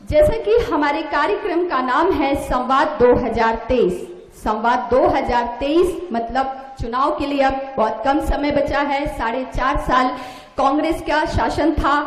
जैसा कि हमारे कार्यक्रम का नाम है संवाद 2023। संवाद 2023 मतलब चुनाव के लिए अब बहुत कम समय बचा है। 4.5 साल कांग्रेस का शासन था,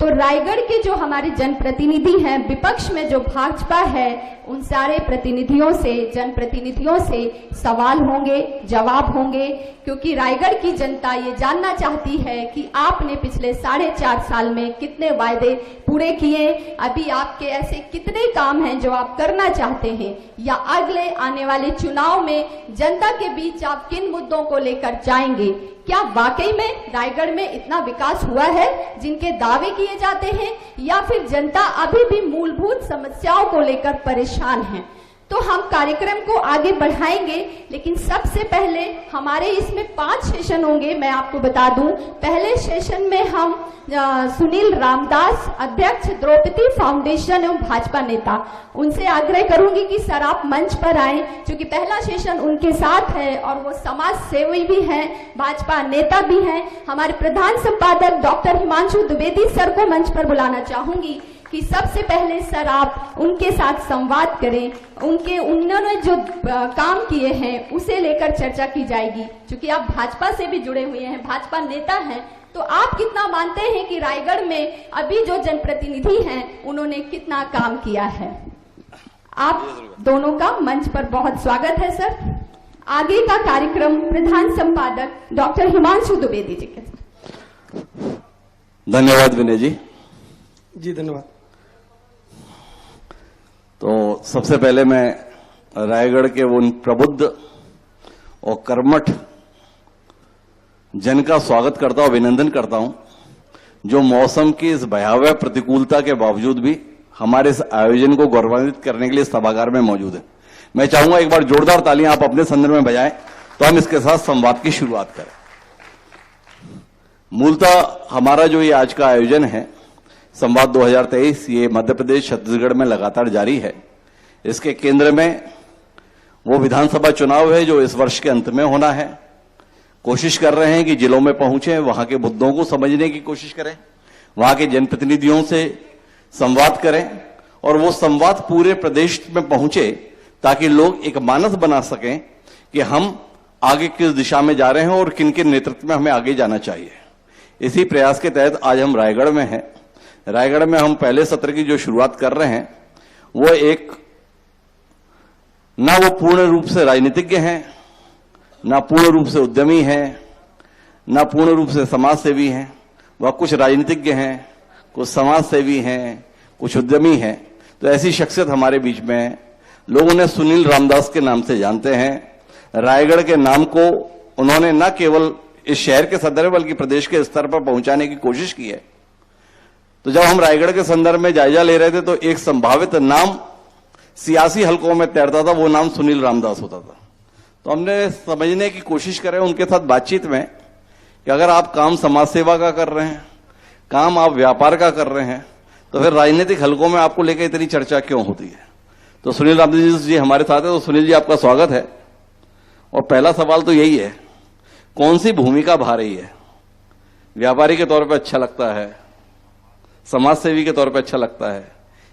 तो रायगढ़ के जो हमारे जनप्रतिनिधि हैं, विपक्ष में जो भाजपा है, उन सारे प्रतिनिधियों से, जनप्रतिनिधियों से सवाल होंगे, जवाब होंगे, क्योंकि रायगढ़ की जनता ये जानना चाहती है कि आपने पिछले 4.5 साल में कितने वायदे पूरे किए, अभी आपके ऐसे कितने काम हैं जो आप करना चाहते हैं, या अगले आने वाले चुनाव में जनता के बीच आप किन मुद्दों को लेकर जाएंगे। क्या वाकई में रायगढ़ में इतना विकास हुआ है जिनके दावे किए जाते हैं, या फिर जनता अभी भी मूलभूत समस्याओं को लेकर परेशान है। तो हम कार्यक्रम को आगे बढ़ाएंगे, लेकिन सबसे पहले हमारे इसमें 5 सेशन होंगे। मैं आपको बता दूं, पहले सेशन में हम सुनील रामदास, अध्यक्ष द्रौपदी फाउंडेशन एवं भाजपा नेता, उनसे आग्रह करूंगी कि सर आप मंच पर आए, क्योंकि पहला सेशन उनके साथ है और वो समाज सेवी भी हैं, भाजपा नेता भी हैं। हमारे प्रधान संपादक डॉक्टर हिमांशु द्विवेदी सर को मंच पर बुलाना चाहूंगी कि सबसे पहले सर आप उनके साथ संवाद करें, उन्होंने जो काम किए हैं उसे लेकर चर्चा की जाएगी। क्योंकि आप भाजपा से भी जुड़े हुए हैं, भाजपा नेता हैं, तो आप कितना मानते हैं कि रायगढ़ में अभी जो जनप्रतिनिधि हैं उन्होंने कितना काम किया है। आप दोनों का मंच पर बहुत स्वागत है सर। आगे का कार्यक्रम प्रधान संपादक डॉक्टर हिमांशु द्विवेदी जी के। धन्यवाद विनय जी। जी धन्यवाद। तो सबसे पहले मैं रायगढ़ के उन प्रबुद्ध और कर्मठ जन का स्वागत करता हूं, अभिनंदन करता हूं, जो मौसम की इस भयावह प्रतिकूलता के बावजूद भी हमारे इस आयोजन को गौरवान्वित करने के लिए सभागार में मौजूद है। मैं चाहूंगा एक बार जोरदार तालियां आप अपने संदर्भ में बजाएं, तो हम इसके साथ संवाद की शुरुआत करें। मूलतः हमारा जो ये आज का आयोजन है संवाद 2023, ये मध्य प्रदेश छत्तीसगढ़ में लगातार जारी है। इसके केंद्र में वो विधानसभा चुनाव है जो इस वर्ष के अंत में होना है। कोशिश कर रहे हैं कि जिलों में पहुंचे, वहां के मुद्दों को समझने की कोशिश करें, वहां के जनप्रतिनिधियों से संवाद करें, और वो संवाद पूरे प्रदेश में पहुंचे ताकि लोग एक मानस बना सकें कि हम आगे किस दिशा में जा रहे हैं और किन के नेतृत्व में हमें आगे जाना चाहिए। इसी प्रयास के तहत आज हम रायगढ़ में हैं। रायगढ़ में हम पहले सत्र की जो शुरुआत कर रहे हैं वो एक, ना वो पूर्ण रूप से राजनीतिज्ञ हैं, ना पूर्ण रूप से उद्यमी हैं, ना पूर्ण रूप से समाज सेवी हैं। वह कुछ राजनीतिज्ञ हैं, कुछ समाज सेवी हैं, कुछ उद्यमी हैं। तो ऐसी शख्सियत हमारे बीच में है। लोग उन्हें सुनील रामदास के नाम से जानते हैं। रायगढ़ के नाम को उन्होंने न केवल इस शहर के संदर्भ बल्कि प्रदेश के स्तर पर पहुंचाने की कोशिश की है। तो जब हम रायगढ़ के संदर्भ में जायजा ले रहे थे तो एक संभावित नाम सियासी हलकों में तैरता था, वो नाम सुनील रामदास होता था। तो हमने समझने की कोशिश करें उनके साथ बातचीत में कि अगर आप काम समाज सेवा का कर रहे हैं, काम आप व्यापार का कर रहे हैं, तो फिर राजनीतिक हलकों में आपको लेकर इतनी चर्चा क्यों होती है। तो सुनील रामदास जी हमारे साथ है। तो सुनील जी आपका स्वागत है। और पहला सवाल तो यही है, कौन सी भूमिका भा रही है? व्यापारी के तौर पर अच्छा लगता है, समाज सेवी के तौर पर अच्छा लगता है,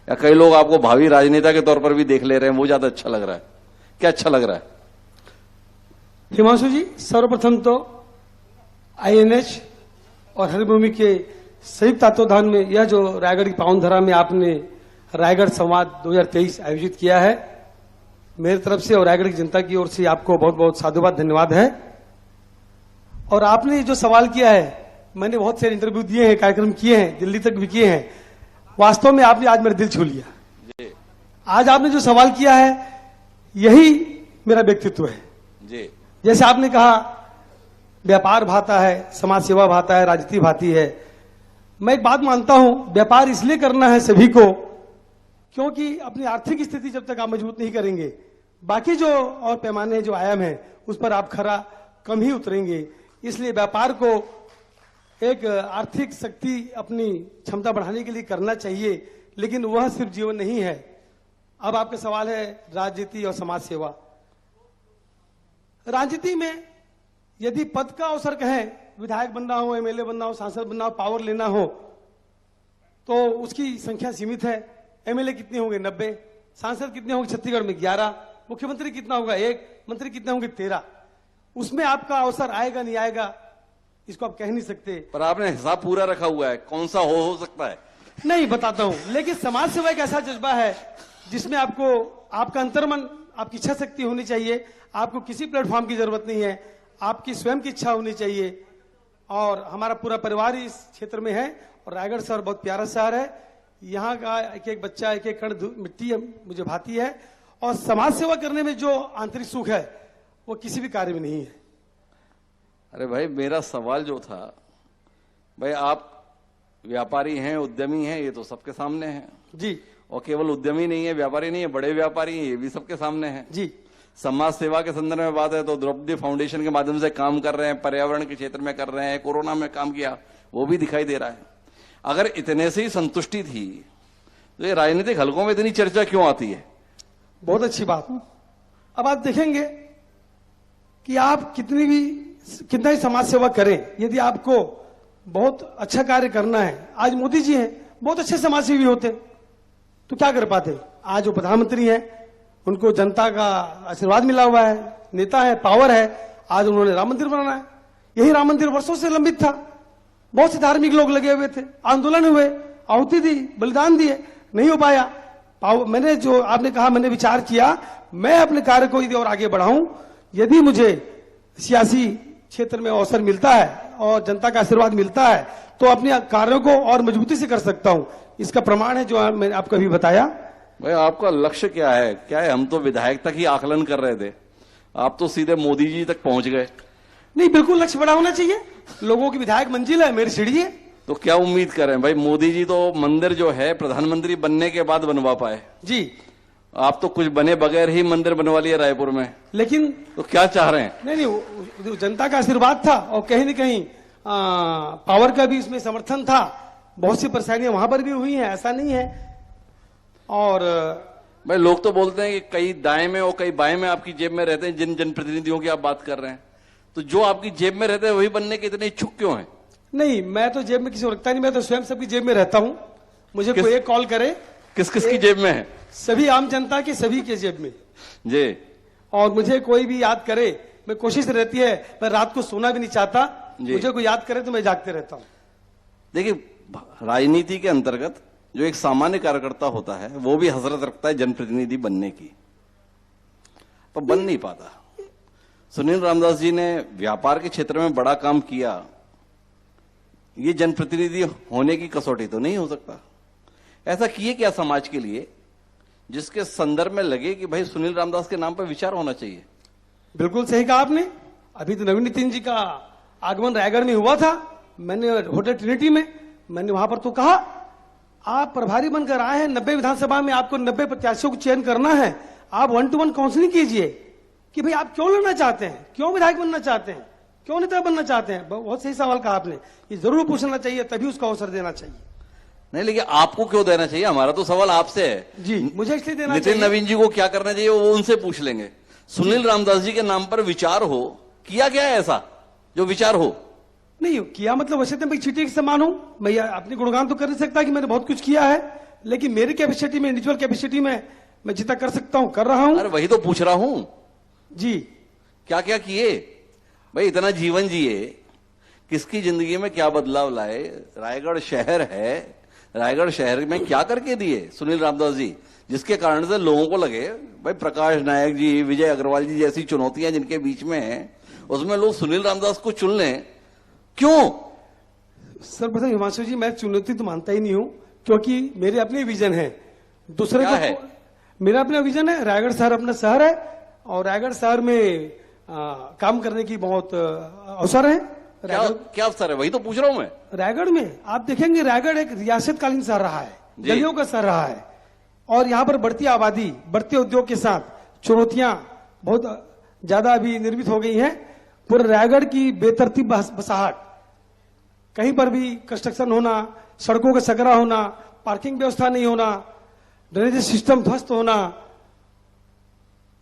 या कई लोग आपको भावी राजनेता के तौर पर भी देख ले रहे हैं, वो ज्यादा अच्छा लग रहा है? क्या अच्छा लग रहा है? हिमांशु जी, सर्वप्रथम तो INH और हरिभूमि के संयुक्त तत्वावधान में यह जो रायगढ़ की पावन धरा में आपने रायगढ़ संवाद 2023 आयोजित किया है, मेरी तरफ से और रायगढ़ की जनता की ओर से आपको बहुत बहुत साधुवाद, धन्यवाद है। और आपने जो सवाल किया है, मैंने बहुत सारे इंटरव्यू दिए हैं, कार्यक्रम किए हैं, दिल्ली तक भी किए हैं। वास्तव में आपने आज मेरा दिल छू लिया। आज आपने जो सवाल किया है यही मेरा व्यक्तित्व है। जी। जैसे आपने कहा व्यापार भाता है, समाज सेवा भाता है, राजनीति भाती है। मैं एक बात मानता हूं, व्यापार इसलिए करना है सभी को क्योंकि अपनी आर्थिक स्थिति जब तक आप मजबूत नहीं करेंगे, बाकी जो और पैमाने हैं, जो आयाम है, उस पर आप खरा कम ही उतरेंगे। इसलिए व्यापार को एक आर्थिक शक्ति अपनी क्षमता बढ़ाने के लिए करना चाहिए, लेकिन वह सिर्फ जीवन नहीं है। अब आपका सवाल है राजनीति और समाज सेवा। राजनीति में यदि पद का अवसर कहें, विधायक बनना हो, MLA बनना हो, सांसद बनना हो, पावर लेना हो, तो उसकी संख्या सीमित है। एमएलए कितने होंगे 90, सांसद कितने होंगे छत्तीसगढ़ में 11, मुख्यमंत्री कितना होगा 1, मंत्री कितने होंगे 13। उसमें आपका अवसर आएगा नहीं आएगा इसको आप कह नहीं सकते। पर आपने हिसाब पूरा रखा हुआ है, कौन सा हो सकता है? नहीं बताता हूं, लेकिन समाज सेवा एक ऐसा जज्बा है जिसमें आपको आपका अंतर्मन, आपकी इच्छा शक्ति होनी चाहिए। आपको किसी प्लेटफॉर्म की जरूरत नहीं है, आपकी स्वयं की इच्छा होनी चाहिए। और हमारा पूरा परिवार इस क्षेत्र में है और रायगढ़ शहर बहुत प्यारा शहर है। यहाँ का एक एक बच्चा, एक एक कण मिट्टी मुझे भाती है और समाज सेवा करने में जो आंतरिक सुख है वो किसी भी कार्य में नहीं है। अरे भाई, मेरा सवाल जो था, भाई आप व्यापारी हैं, उद्यमी हैं, ये तो सबके सामने है जी। और केवल उद्यमी नहीं है, व्यापारी नहीं है, बड़े व्यापारी हैं, ये भी सबके सामने है जी। समाज सेवा के संदर्भ में बात है तो द्रौपदी फाउंडेशन के माध्यम से काम कर रहे हैं, पर्यावरण के क्षेत्र में कर रहे हैं, कोरोना में काम किया, वो भी दिखाई दे रहा है। अगर इतने से ही संतुष्टि थी तो ये राजनीतिक हलकों में इतनी चर्चा क्यों आती है? बहुत अच्छी बात। अब आप देखेंगे कि आप कितना ही समाज सेवा करें, यदि आपको बहुत अच्छा कार्य करना है, आज मोदी जी हैं, बहुत अच्छे समाज सेवी होते तो क्या कर पाते। आज वो प्रधानमंत्री हैं, उनको जनता का आशीर्वाद मिला हुआ है, नेता है, पावर है, आज उन्होंने राम मंदिर बनाना है। यही राम मंदिर वर्षों से लंबित था, बहुत से धार्मिक लोग लगे हुए थे, आंदोलन हुए, आहुति दी, बलिदान दिए, नहीं हो पाया। मैंने जो आपने कहा, मैंने विचार किया, मैं अपने कार्य को यदि और आगे बढ़ाऊं, यदि मुझे सियासी क्षेत्र में अवसर मिलता है और जनता का आशीर्वाद मिलता है तो अपने कार्यों को और मजबूती से कर सकता हूं। इसका प्रमाण है जो मैंने आपको अभी बताया। भाई आपका लक्ष्य क्या है? क्या है? हम तो विधायक तक ही आकलन कर रहे थे, आप तो सीधे मोदी जी तक पहुंच गए। नहीं, बिल्कुल लक्ष्य बड़ा होना चाहिए। लोगों की विधायक मंजिल है, मेरी सीढ़ी है। तो क्या उम्मीद करें भाई? मोदी जी तो मंदिर जो है प्रधानमंत्री बनने के बाद बनवा पाए जी, आप तो कुछ बने बगैर ही मंदिर बनवा लिया रायपुर में। लेकिन तो क्या चाह रहे हैं? नहीं, जनता का आशीर्वाद था और कहीं न कहीं पावर का भी इसमें समर्थन था। बहुत सी परेशानियां वहां पर भी हुई हैं, ऐसा नहीं है। और भाई लोग तो बोलते हैं कि कई दाएं में और कई बाएं में आपकी जेब में रहते हैं, जिन जनप्रतिनिधियों की आप बात कर रहे हैं, तो जो आपकी जेब में रहते हैं वही बनने के इतने इच्छुक क्यों हैं? नहीं, मैं तो जेब में किसी को रखता नहीं, मैं तो स्वयं सबकी जेब में रहता हूं। मुझे कोई एक कॉल करे, किस किस की जेब में है? सभी आम जनता की, सभी के जेब में जी। और मुझे कोई भी याद करे, मैं कोशिश रहती है, मैं रात को सोना भी नहीं चाहता, मुझे कोई याद करे तो मैं जागते रहता हूं। देखिए, राजनीति के अंतर्गत जो एक सामान्य कार्यकर्ता होता है वो भी हसरत रखता है जनप्रतिनिधि बनने की, पर बन नहीं पाता। सुनील रामदास जी ने व्यापार के क्षेत्र में बड़ा काम किया, ये जनप्रतिनिधि होने की कसौटी तो नहीं हो सकता। ऐसा किए क्या समाज के लिए जिसके संदर्भ में लगे कि भाई सुनील रामदास के नाम पर विचार होना चाहिए? बिल्कुल सही कहा आपने। अभी तो नवीन नितिन जी का आगमन रायगढ़ में हुआ था, मैंने होटल ट्रिनिटी में, मैंने वहां पर तो कहा, आप प्रभारी बनकर आए हैं, 90 विधानसभा में आपको 90 प्रत्याशियों को चयन करना है, आप 1-to-1 काउंसलिंग कीजिए कि भाई आप क्यों लड़ना चाहते हैं, क्यों विधायक बनना चाहते हैं, क्यों नेता बनना चाहते हैं। बहुत सही सवाल कहा आपने, ये जरूर पूछना चाहिए, तभी उसका अवसर देना चाहिए। नहीं, लेकिन आपको क्यों देना चाहिए? हमारा तो सवाल आपसे है जी, मुझे इसलिए देना नितिन चाहिए। नवीन जी को क्या करना चाहिए वो उनसे पूछ लेंगे। सुनील रामदास जी के नाम पर विचार हो, किया क्या है ऐसा जो विचार हो? नहीं किया मतलब वैसे तो मैं चीटी के समान हूं, मैं अपनी गुणगान तो कर नहीं सकता कि मैंने बहुत कुछ किया है, लेकिन मेरी कैपेसिटी में, इंडिविजुअल कैपेसिटी में मैं जितना कर सकता हूं कर रहा हूं। अरे वही तो पूछ रहा हूं जी, क्या क्या किए भाई? इतना जीवन जिए, किसकी जिंदगी में क्या बदलाव लाए? रायगढ़ शहर है, रायगढ़ शहर में क्या करके दिए सुनील रामदास जी, जिसके कारण से लोगों को लगे भाई प्रकाश नायक जी, विजय अग्रवाल जी जैसी चुनौतियां जिनके बीच में है, उसमें लोग सुनील रामदास को चुन लें, क्यों? सर्वप्रथम हिमांशु जी, मैं चुनौती तो मानता ही नहीं हूं, क्योंकि मेरे अपने विजन है, दूसरे को है? मेरा अपना विजन है, रायगढ़ शहर अपना शहर है और रायगढ़ शहर में काम करने की बहुत अवसर है। क्या अवसर है? वही तो पूछ रहा हूं मैं। रायगढ़ में आप देखेंगे, रायगढ़ एक रियासतकालीन शहर रहा है, गलियों का शहर रहा है, और यहाँ पर बढ़ती आबादी, बढ़ते उद्योग के साथ चुनौतियां बहुत ज्यादा अभी निर्मित हो गई हैं। पूरे रायगढ़ की बेतरतीब बसाहट, कहीं पर भी कंस्ट्रक्शन होना, सड़कों का सकरा होना, पार्किंग व्यवस्था नहीं होना, ड्रेनेज सिस्टम ध्वस्त होना,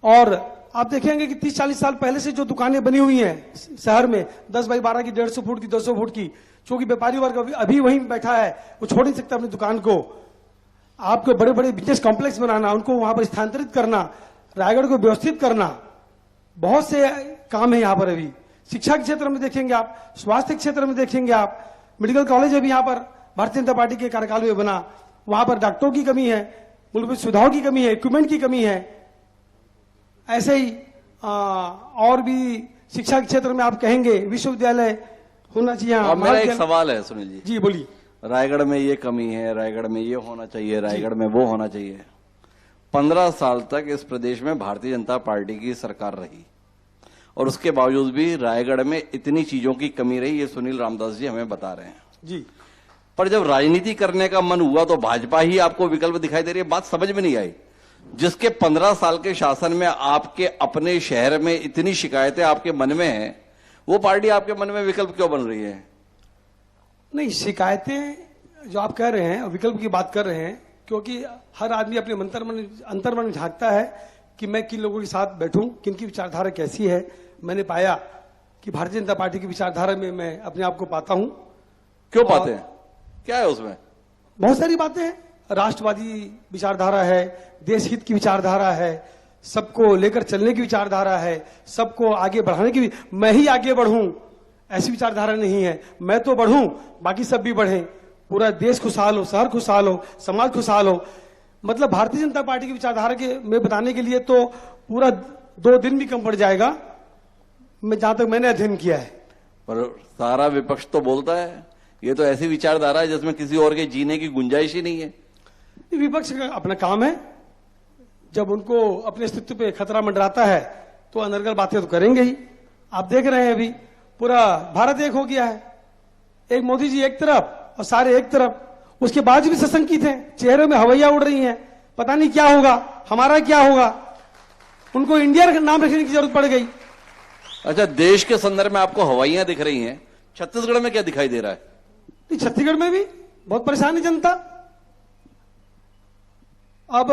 और आप देखेंगे कि 30-40 साल पहले से जो दुकानें बनी हुई हैं शहर में, 10 बाई 12 की, 150 फुट की, 200 फुट की, क्योंकि व्यापारी वर्ग अभी वहीं बैठा है, वो छोड़ नहीं सकता अपनी दुकान को। आपको बड़े बड़े बिजनेस कॉम्प्लेक्स बनाना, उनको वहां पर स्थानांतरित करना, रायगढ़ को व्यवस्थित करना, बहुत से काम है यहाँ पर। अभी शिक्षा के क्षेत्र में देखेंगे आप, स्वास्थ्य के क्षेत्र में देखेंगे आप, मेडिकल कॉलेज अभी यहाँ पर भारतीय जनता पार्टी के कार्यकाल में बना, वहां पर डॉक्टरों की कमी है, मूलभूत सुविधाओं की कमी है, इक्विपमेंट की कमी है। ऐसे ही और भी शिक्षा के क्षेत्र में आप कहेंगे विश्वविद्यालय होना चाहिए। और मेरा एक सवाल है सुनील जी। जी बोलिए। रायगढ़ में ये कमी है, रायगढ़ में ये होना चाहिए, रायगढ़ में वो होना चाहिए। 15 साल तक इस प्रदेश में भारतीय जनता पार्टी की सरकार रही और उसके बावजूद भी रायगढ़ में इतनी चीजों की कमी रही, ये सुनील रामदास जी हमें बता रहे हैं जी। पर जब राजनीति करने का मन हुआ तो भाजपा ही आपको विकल्प दिखाई दे रही है। बात समझ में नहीं आई। जिसके 15 साल के शासन में आपके अपने शहर में इतनी शिकायतें आपके मन में हैं, वो पार्टी आपके मन में विकल्प क्यों बन रही है? नहीं, शिकायतें जो आप कह रहे हैं, विकल्प की बात कर रहे हैं, क्योंकि हर आदमी अपने अंतर्मन में झांकता है कि मैं किन लोगों के साथ बैठूं, किनकी विचारधारा कैसी है। मैंने पाया कि भारतीय जनता पार्टी की विचारधारा में मैं अपने आप को पाता हूं। क्यों पाते हैं? क्या है उसमें? बहुत सारी बातें हैं। राष्ट्रवादी विचारधारा है, देश हित की विचारधारा है, सबको लेकर चलने की विचारधारा है, सबको आगे बढ़ाने की। मैं ही आगे बढ़ूं ऐसी विचारधारा नहीं है। मैं तो बढ़ूं, बाकी सब भी बढ़ें, पूरा देश खुशहाल हो, शहर खुशहाल हो, समाज खुशहाल हो। मतलब भारतीय जनता पार्टी की विचारधारा के में बताने के लिए तो पूरा 2 दिन भी कम पड़ जाएगा, मैं जहां तक मैंने अध्ययन किया है। पर सारा विपक्ष तो बोलता है ये तो ऐसी विचारधारा है जिसमें किसी और के जीने की गुंजाइश ही नहीं है। विपक्ष का अपना काम है, जब उनको अपने अस्तित्व पे खतरा मंडराता है तो अनर्गल बातें तो करेंगे ही। आप देख रहे हैं अभी पूरा भारत एक हो गया है, एक मोदी जी एक तरफ और सारे एक तरफ। उसके बाद भी सशंकित हैं, चेहरे में हवैया उड़ रही हैं, पता नहीं क्या होगा, हमारा क्या होगा। उनको इंडिया का नाम रखने की जरूरत पड़ गई। अच्छा, देश के संदर्भ में आपको हवाइयां दिख रही हैं, छत्तीसगढ़ में क्या दिखाई दे रहा है? छत्तीसगढ़ में भी बहुत परेशान है जनता। अब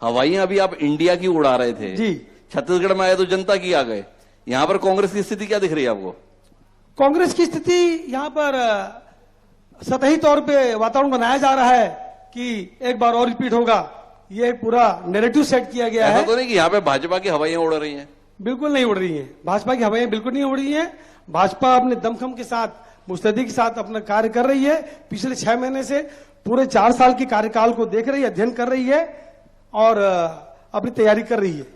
हवाइयां अभी आप इंडिया की उड़ा रहे थे जी, छत्तीसगढ़ में आए तो जनता की आ गए। यहां पर कांग्रेस की स्थिति क्या दिख रही है आपको? कांग्रेस की स्थिति यहां पर सतही तौर पे वातावरण बनाया जा रहा है कि एक बार और रिपीट होगा, ये पूरा नैरेटिव सेट किया गया है। ऐसा तो नहीं कि यहां पे भाजपा की हवाइयां उड़ रही हैं? बिल्कुल नहीं उड़ रही हैं, भाजपा की हवाइयां बिल्कुल नहीं उड़ रही हैं। भाजपा अपने दमखम के साथ, मुस्तैदी के साथ अपना कार्य कर रही है। पिछले 6 महीने से पूरे 4 साल के कार्यकाल को देख रही है, अध्ययन कर रही है और अपनी तैयारी कर रही है।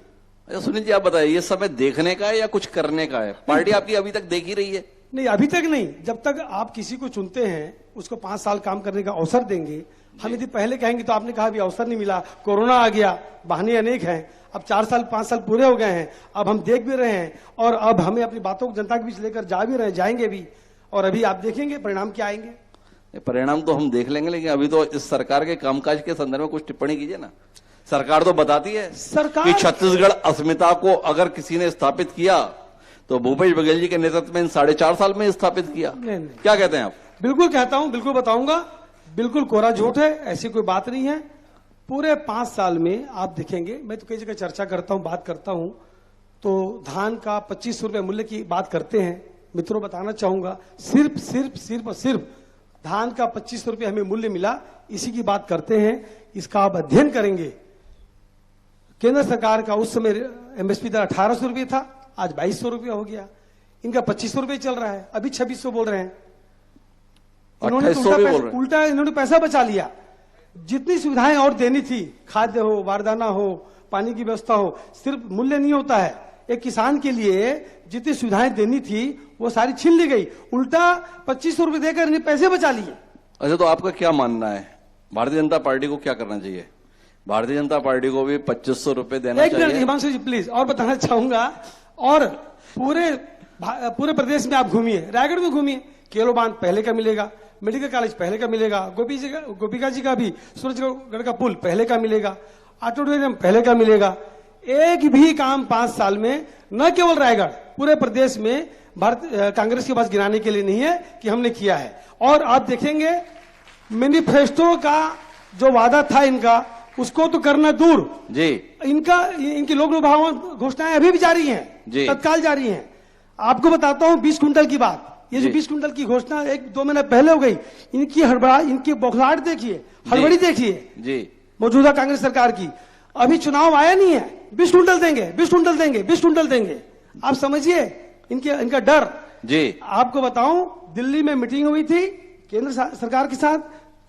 अच्छा सुनील जी, आप बताइए, ये समय देखने का है या कुछ करने का है? पार्टी आपकी अभी तक देख ही रही है? नहीं, अभी तक नहीं। जब तक आप किसी को चुनते हैं उसको 5 साल काम करने का अवसर देंगे। हम यदि पहले कहेंगे तो आपने कहा अभी अवसर नहीं मिला, कोरोना आ गया, बहाने अनेक हैं। अब 4 साल 5 साल पूरे हो गए हैं, अब हम देख भी रहे हैं और अब हमें अपनी बातों को जनता के बीच लेकर जा भी रहे, जाएंगे भी। और अभी आप देखेंगे परिणाम क्या आएंगे। परिणाम तो हम देख लेंगे, लेकिन अभी तो इस सरकार के कामकाज के संदर्भ में कुछ टिप्पणी कीजिए ना। सरकार तो बताती है सरकार कि छत्तीसगढ़ अस्मिता को अगर किसी ने स्थापित किया तो भूपेश बघेल जी के नेतृत्व में इन 4.5 साल में स्थापित किया। नहीं। क्या कहते हैं आप? बिल्कुल कहता हूं, बिल्कुल बताऊंगा, बिल्कुल कोरा झूठ है, ऐसी कोई बात नहीं है। पूरे 5 साल में आप देखेंगे, मैं तो कई जगह चर्चा करता हूं, बात करता हूं, तो धान का 2500 रुपए मूल्य की बात करते हैं। मित्रों, बताना चाहूंगा, सिर्फ धान का 2500 रुपए हमें मूल्य मिला, इसी की बात करते हैं। इसका आप अध्ययन करेंगे, केंद्र सरकार का उस समय एमएसपी दर 1800 रुपये था, आज 2200 रुपये हो गया। इनका 2500 रुपये चल रहा है, अभी 2600 बोल रहे हैं। इन्होंने उल्टा इन्होंने पैसा बचा लिया। जितनी सुविधाएं और देनी थी, खाद्य हो, बारदाना हो, पानी की व्यवस्था हो, सिर्फ मूल्य नहीं होता है। एक किसान के लिए जितनी सुविधाएं देनी थी वो सारी छीन ली गई, उल्टा 2500 रुपये देकर इन्हें पैसे बचा लिए। अच्छा, तो आपका क्या मानना है, भारतीय जनता पार्टी को क्या करना चाहिए? भारतीय जनता पार्टी को भी 2500 रुपए देना चाहिए? एक मिनट हिमांशु जी प्लीज, और बताना चाहूंगा। और पूरे प्रदेश में आप घूमिए, रायगढ़ में घूमिए, केलो बांध पहले का मिलेगा, मेडिकल कॉलेज पहले का मिलेगा, गोपिका जी का भी सूरजगढ़ का पुल पहले का मिलेगा, ऑडिटोरियम पहले का मिलेगा। एक भी काम 5 साल में, न केवल रायगढ़, पूरे प्रदेश में कांग्रेस के पास गिराने के लिए नहीं है कि हमने किया है। और आप देखेंगे मैनिफेस्टो का जो वादा था इनका, उसको तो करना दूर जी, इनकी लोक लुभावन घोषणाएं अभी भी जारी हैं, तत्काल जारी हैं। आपको बताता हूं 20 कुंटल की बात, ये जो जी। 20 कुंटल की घोषणा 1-2 महीने पहले हो गई, इनकी हड़बड़ा, इनकी बौखलाहट देखिए, हड़बड़ी देखिए जी मौजूदा कांग्रेस सरकार की। अभी चुनाव आया नहीं है, 20 कुंटल देंगे, 20 कुंटल देंगे, 20 कुंटल देंगे। आप समझिए इनका डर। जी आपको बताऊं, दिल्ली में मीटिंग हुई थी केंद्र सरकार के साथ,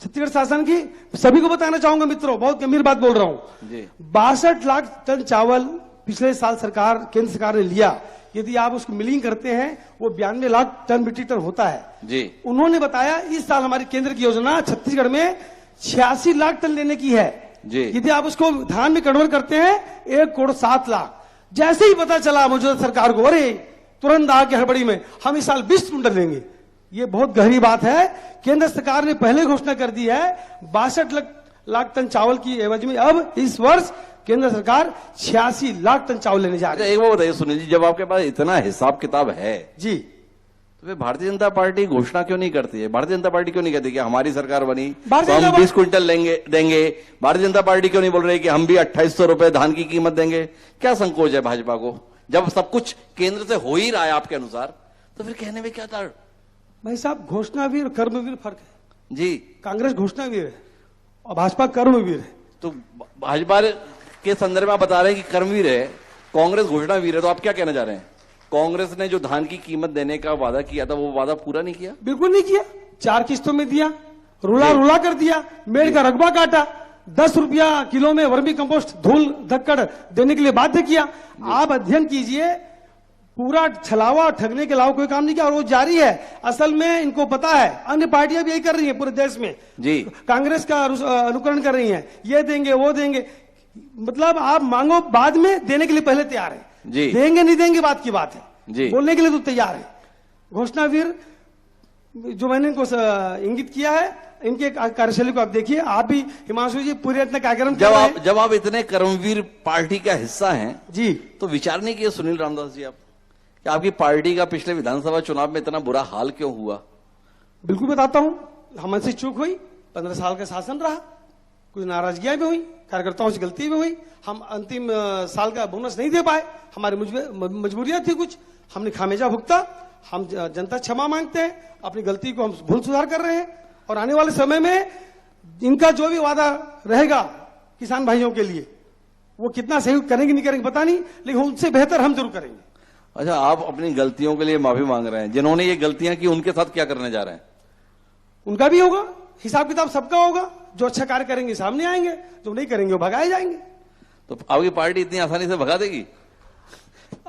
छत्तीसगढ़ शासन की। सभी को बताना चाहूंगा मित्रों, बहुत गंभीर बात बोल रहा हूं। जी 62 लाख टन चावल पिछले साल केंद्र सरकार ने लिया। यदि आप उसको मिलिंग करते हैं, वो 92 लाख टन मीट्रिक टन होता है। जी उन्होंने बताया इस साल हमारी केंद्र की योजना छत्तीसगढ़ में 86 लाख टन लेने की है। जी यदि आप उसको धान में कन्वर्ट करते हैं, 1,07,00,000। जैसे ही पता चला मौजूदा सरकार को, अरे तुरंत आके हड़बड़ी में हम इस साल 20 कुंटल लेंगे। ये बहुत गहरी बात है। केंद्र सरकार ने पहले घोषणा कर दी है 62 लाख टन चावल की एवज में अब इस वर्ष केंद्र सरकार 86 लाख टन चावल लेने जा रही है। एक बात बताइए सुनील जी, जब आपके पास इतना हिसाब किताब है जी, तो फिर भारतीय जनता पार्टी घोषणा क्यों नहीं करती है? भारतीय जनता पार्टी क्यों नहीं कहती कि हमारी सरकार बनी भारतीय तो हम जनता 20 कुंटल देंगे? भारतीय जनता पार्टी क्यों नहीं बोल रही कि हम भी 2800 रुपए धान की कीमत देंगे? क्या संकोच है भाजपा को? जब सब कुछ केंद्र से हो ही रहा है आपके अनुसार, तो फिर कहने में क्या था? भाई साहब, घोषणावीर और कर्मवीर फर्क है। जी कांग्रेस घोषणावीर है और भाजपा कर्मवीर है। तो भाजपा के संदर्भ में आप बता रहे हैं कि कर्मवीर है, कांग्रेस घोषणावीर है, तो आप क्या कहना चाह रहे हैं? कांग्रेस ने जो धान की कीमत देने का वादा किया था, वो वादा पूरा नहीं किया? बिल्कुल नहीं किया। 4 किस्तों में दिया, रुला कर दिया, मेड़ का रकबा काटा, 10 रुपया किलो में वर्मी कंपोस्ट धूल धक्कड़ देने के लिए बाध्य किया। आप अध्ययन कीजिए, पूरा छलावा ठगने के अलावा कोई काम नहीं किया और वो जारी है। असल में इनको पता है, अन्य पार्टियां भी यही कर रही हैं पूरे देश में। जी कांग्रेस का अनुकरण कर रही हैं, ये देंगे वो देंगे। मतलब आप मांगो, बाद में देने के लिए पहले तैयार है। जी देंगे नहीं देंगे बात की बात है, जी बोलने के लिए तो तैयार है। घोषणावीर जो मैंने इनको इंगित किया है, इनके कार्यशैली को आप देखिए। आप भी हिमांशु जी पूरे इतना कार्यक्रम जब आप इतने कर्मवीर पार्टी का हिस्सा हैं जी, तो विचार नहीं किए सुनील रामदास जी आप कि आपकी पार्टी का पिछले विधानसभा चुनाव में इतना बुरा हाल क्यों हुआ? बिल्कुल बताता हूं। हमसे चूक हुई, 15 साल का शासन रहा, कुछ नाराजगियां भी हुई, कार्यकर्ताओं से गलती भी हुई। हम अंतिम साल का बोनस नहीं दे पाए, हमारी मजबूरियां थी कुछ, हमने खामियाजा भुगता। हम जनता क्षमा मांगते हैं, अपनी गलती को हम भूल सुधार कर रहे हैं और आने वाले समय में इनका जो भी वादा रहेगा किसान भाइयों के लिए, वो कितना सहयोग करेंगे नहीं करेंगे पता नहीं, लेकिन उनसे बेहतर हम जरूर करेंगे। अच्छा, आप अपनी गलतियों के लिए माफी मांग रहे हैं। जिन्होंने ये गलतियां की उनके साथ क्या करने जा रहे हैं? उनका भी होगा हिसाब किताब, सबका होगा। जो अच्छा कार्य करेंगे सामने आएंगे, जो नहीं करेंगे वो भगाए जाएंगे। तो आपकी पार्टी इतनी आसानी से भगा देगी?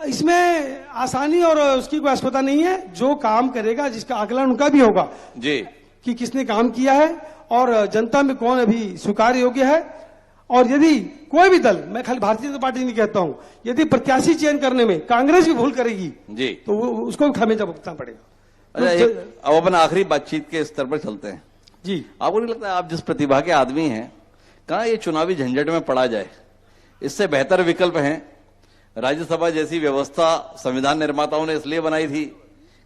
इसमें आसानी और उसकी कोई आवश्यकता नहीं है। जो काम करेगा, जिसका आकलन उनका भी होगा जी कि किसने काम किया है और जनता में कौन अभी स्वीकार योग्य है। और यदि कोई भी दल, मैं खाली भारतीय जनता पार्टी नहीं कहता हूं, यदि प्रत्याशी चयन करने में कांग्रेस भी भूल करेगी जी तो उसको भी खामियाजा भुगतना पड़ेगा। अच्छा, अब अपन आखिरी बातचीत के स्तर पर चलते हैं। जी, आपको नहीं लगता आप जिस प्रतिभा के आदमी हैं, कहां ये चुनावी झंझट में पड़ा जाए? इससे बेहतर विकल्प है राज्यसभा जैसी व्यवस्था संविधान निर्माताओं ने इसलिए बनाई थी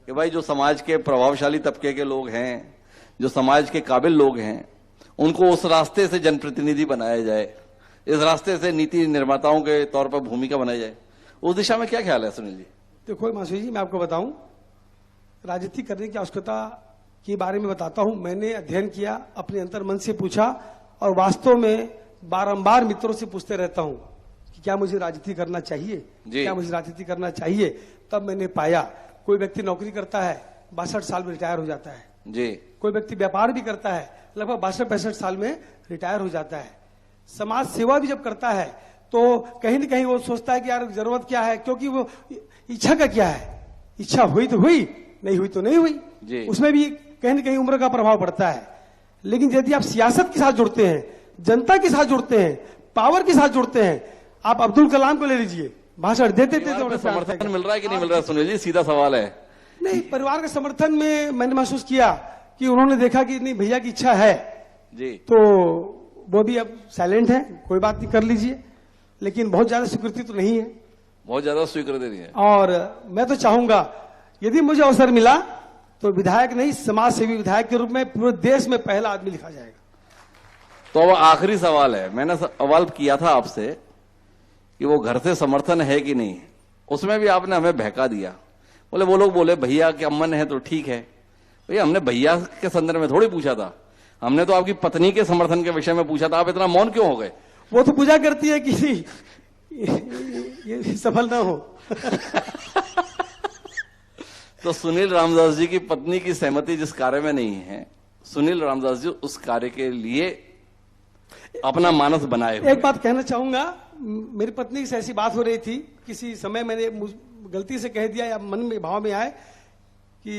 कि भाई जो समाज के प्रभावशाली तबके के लोग हैं, जो समाज के काबिल लोग हैं, उनको उस रास्ते से जनप्रतिनिधि बनाया जाए, इस रास्ते से नीति निर्माताओं के तौर पर भूमिका बनाई जाए। उस दिशा में क्या ख्याल है सुनील जी? देखो मासूम जी, मैं आपको बताऊं, राजनीति करने की आवश्यकता के बारे में बताता हूं। मैंने अध्ययन किया, अपने अंतर्मन से पूछा और वास्तव में बारंबार मित्रों से पूछते रहता हूं कि क्या मुझे राजनीति करना चाहिए, क्या मुझे राजनीति करना चाहिए। तब मैंने पाया कोई व्यक्ति नौकरी करता है, 62 साल में रिटायर हो जाता है जी। कोई व्यक्ति व्यापार भी करता है, लगभग 62-65 साल में रिटायर हो जाता है। समाज सेवा भी जब करता है तो कहीं न कहीं वो सोचता है कि यार जरूरत क्या है, क्योंकि वो इच्छा का क्या है, इच्छा हुई तो हुई, नहीं हुई तो नहीं हुई। उसमें भी कहीं न कहीं उम्र का प्रभाव पड़ता है। लेकिन यदि आप सियासत के साथ जुड़ते हैं, जनता के साथ जुड़ते हैं, पावर के साथ जुड़ते हैं, आप अब्दुल कलाम को ले लीजिए, भाषण देते थे, समर्थन मिल रहा है कि नहीं मिल रहा है सुनील जी? सीधा सवाल है। नहीं, परिवार के समर्थन में मैंने महसूस किया कि उन्होंने देखा कि नहीं भैया की इच्छा है जी, तो वो भी अब साइलेंट है, कोई बात नहीं, कर लीजिए। लेकिन बहुत ज्यादा स्वीकृति तो नहीं है, बहुत ज्यादा स्वीकृति नहीं है। और मैं तो चाहूंगा यदि मुझे अवसर मिला तो विधायक नहीं, समाज सेवी विधायक के रूप में पूरे देश में पहला आदमी लिखा जाएगा। तो अब आखिरी सवाल है, मैंने सवाल किया था आपसे कि वो घर से समर्थन है कि नहीं, उसमें भी आपने हमें बहका दिया। बोले वो लोग बोले भैया के अमन है तो ठीक है। भैया हमने भैया के संदर्भ में थोड़ी पूछा था, हमने तो आपकी पत्नी के समर्थन के विषय में पूछा था। आप इतना मौन क्यों हो गए? वो तो पूजा करती है कि ये सफल ना हो। तो सुनील रामदास जी की पत्नी की सहमति जिस कार्य में नहीं है, सुनील रामदास जी उस कार्य के लिए अपना मानस बनाए हुए। एक बात कहना चाहूंगा, मेरी पत्नी से ऐसी बात हो रही थी, किसी समय मैंने गलती से कह दिया या मन में भाव में आए कि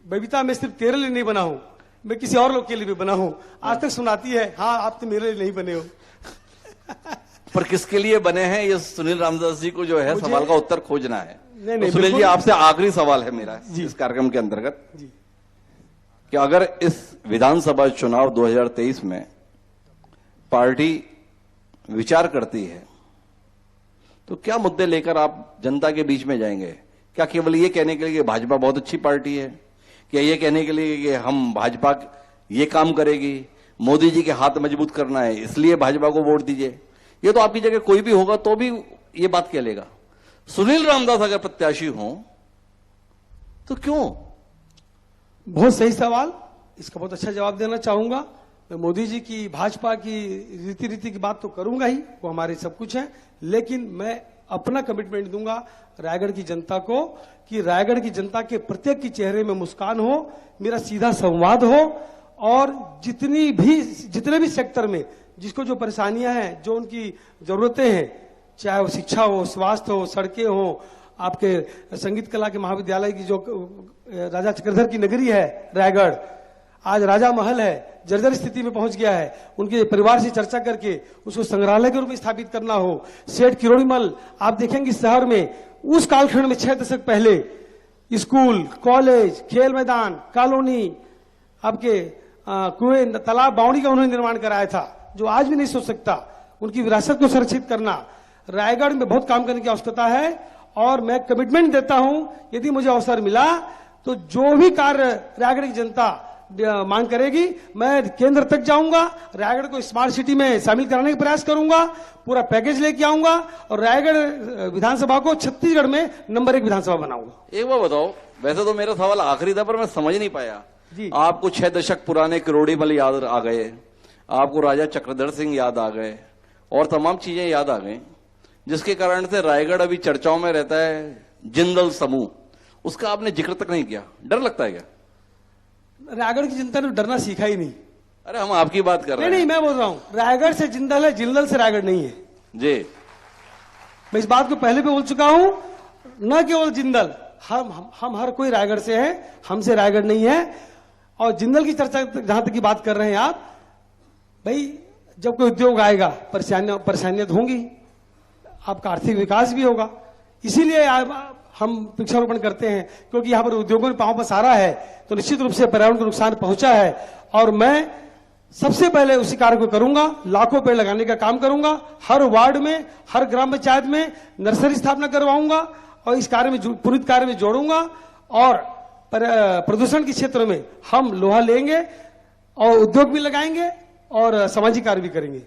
बबीता मैं सिर्फ तेरे लिए नहीं बना हूं, मैं किसी और लोग के लिए भी बना हूं। आज तक सुनाती है, हाँ आप तो मेरे लिए नहीं बने हो। पर किसके लिए बने हैं ये सुनील रामदास जी को जो है सवाल का उत्तर खोजना है। नहीं, तो सुनील जी आपसे आखिरी सवाल है मेरा जी। इस कार्यक्रम के अंतर्गत कि अगर इस विधानसभा चुनाव 2023 में पार्टी विचार करती है तो क्या मुद्दे लेकर आप जनता के बीच में जाएंगे? क्या केवल ये कहने के लिए कि भाजपा बहुत अच्छी पार्टी है, क्या ये कहने के लिए कि हम भाजपा ये काम करेगी, मोदी जी के हाथ मजबूत करना है इसलिए भाजपा को वोट दीजिए? ये तो आपकी जगह कोई भी होगा तो भी ये बात कह लेगा। सुनील रामदास अगर प्रत्याशी हो तो क्यों? बहुत सही सवाल, इसका बहुत अच्छा जवाब देना चाहूंगा। मैं मोदी जी की, भाजपा की रीति की बात तो करूंगा ही, वो हमारे सब कुछ है, लेकिन मैं अपना कमिटमेंट दूंगा रायगढ़ की जनता को कि रायगढ़ की जनता के प्रत्येक के चेहरे में मुस्कान हो, मेरा सीधा संवाद हो, और जितने भी सेक्टर में जिसको जो परेशानियां हैं, जो उनकी जरूरतें हैं, चाहे वो शिक्षा हो, स्वास्थ्य हो, सड़कें हो, आपके संगीत कला के महाविद्यालय की जो राजा चक्रधर की नगरी है रायगढ़, आज राजा महल है, जर्जर स्थिति में पहुंच गया है, उनके परिवार से चर्चा करके उसको संग्रहालय के रूप में स्थापित करना हो। सेठ किरोड़ीमल आप देखेंगे शहर में उस कालखंड में 6 दशक पहले स्कूल, कॉलेज, खेल मैदान, कॉलोनी, आपके कुएं, तालाब, बावड़ी का उन्होंने निर्माण कराया था, जो आज भी नहीं सोच सकता। उनकी विरासत को संरक्षित करना, रायगढ़ में बहुत काम करने की आवश्यकता है, और मैं कमिटमेंट देता हूं यदि मुझे अवसर मिला तो जो भी कार्य रायगढ़ की जनता मांग करेगी मैं केंद्र तक जाऊंगा, रायगढ़ को स्मार्ट सिटी में शामिल कराने का प्रयास करूंगा, पूरा पैकेज लेके आऊंगा और रायगढ़ विधानसभा को छत्तीसगढ़ में नंबर 1 विधानसभा बनाऊंगा। एक बार बताओ, वैसे तो मेरा सवाल आखिरी था पर मैं समझ नहीं पाया जी। आपको 6 दशक पुराने किरोड़ीमल याद आ गए, आपको राजा चक्रधर सिंह याद आ गए और तमाम चीजें याद आ गई, जिसके कारण से रायगढ़ अभी चर्चाओं में रहता है। जिंदल समूह, उसका आपने जिक्र तक नहीं किया, डर लगता है क्या? रायगढ़ की जनता ने डरना सीखा ही नहीं। अरे हम आपकी बात कर रहे हैं। नहीं, मैं बोल रहा हूं रायगढ़ से जिंदल है, जिंदल से रायगढ़ नहीं है जी। मैं इस बात को पहले भी बोल चुका हूं, न केवल जिंदल, हम हर कोई रायगढ़ से है, हमसे रायगढ़ नहीं है। और जिंदल की चर्चा जहां तक की बात कर रहे हैं आप, भाई जब कोई उद्योग आएगा परेशानियां तो होंगी, आपका आर्थिक विकास भी होगा, इसीलिए हम वृक्षारोपण करते हैं, क्योंकि यहाँ पर उद्योगों ने पांव पसारा है तो निश्चित रूप से पर्यावरण को नुकसान पहुंचा है। और मैं सबसे पहले उसी कार्य को करूंगा, लाखों पेड़ लगाने का काम करूंगा, हर वार्ड में, हर ग्राम पंचायत में नर्सरी स्थापना करवाऊंगा और इस कार्य में पुनित कार्य में जोड़ूंगा। और प्रदूषण के क्षेत्र में हम लोहा लेंगे और उद्योग भी लगाएंगे और सामाजिक कार्य भी करेंगे।